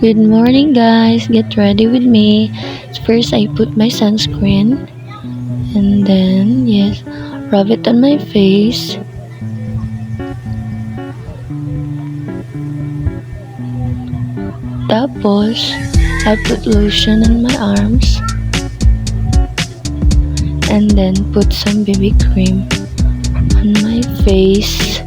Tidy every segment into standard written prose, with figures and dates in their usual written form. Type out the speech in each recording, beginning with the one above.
Good morning, guys. Get ready with me. First, I put my sunscreen and then, yes, rub it on my face. Tapos, I put lotion on my arms and then put some BB cream on my face.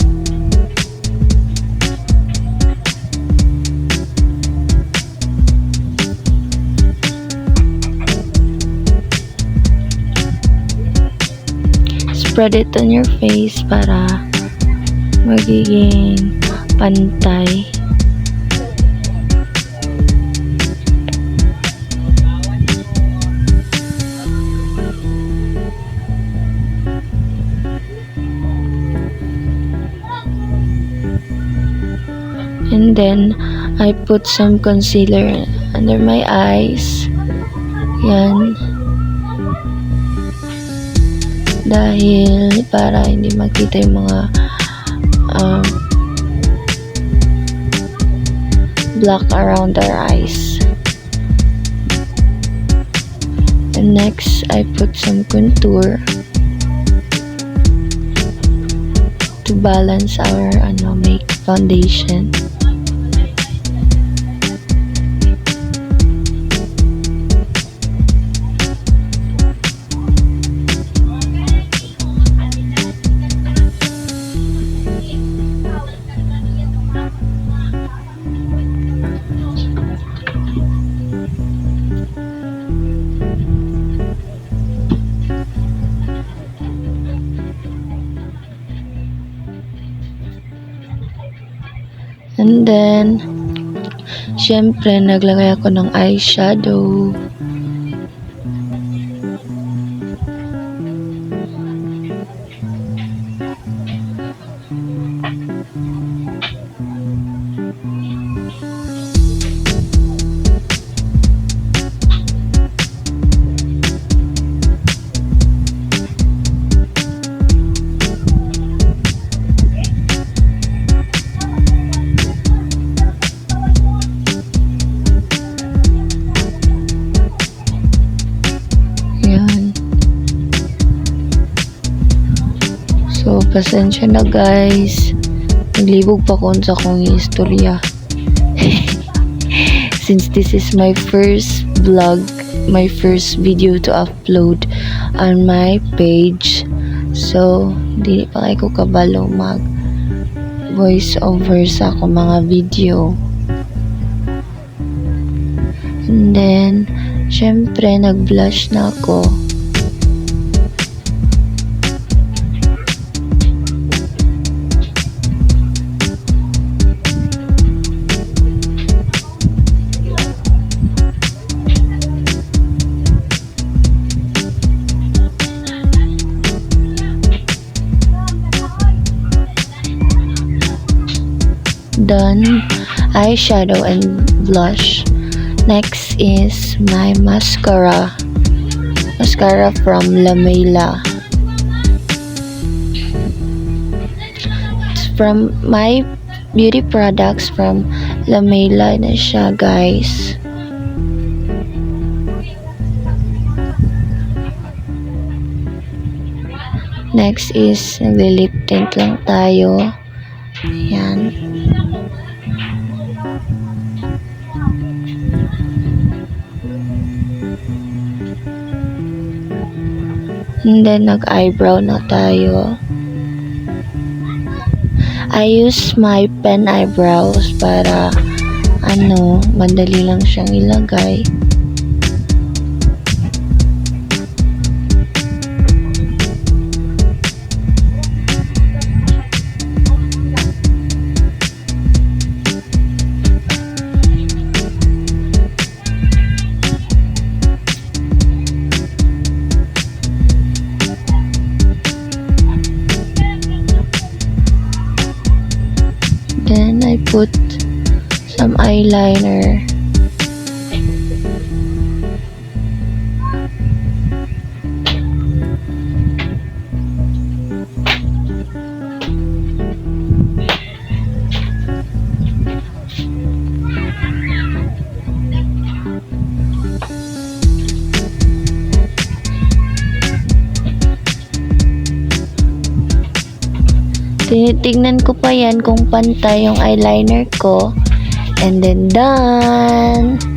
Spread it on your face para magiging pantay. And then, I put some concealer under my eyes. Yan. Dahil para hindi makita yung mga black around our eyes. And next, I put some contour to balance our make foundation. And then, syempre, naglagay ako ng eyeshadow. So, pasensya na guys. Naglibog pa ko sa akong istorya. Since this is my first vlog, my first video to upload on my page. So, hindi pa kayo kabalo mag voice over sa akong mga video. And then, syempre, nag-blush na ako. Done eyeshadow and blush. Next is my mascara from Lamela. It's from my beauty products from Lamela na siya, guys. Next is nagli-lip tint lang tayo. Yan. And then, nag-eyebrow na tayo. I use my pen eyebrows para, madali lang siyang ilagay. Then, I put some eyeliner. Tinitignan ko pa yan kung pantay yung eyeliner ko. And then done!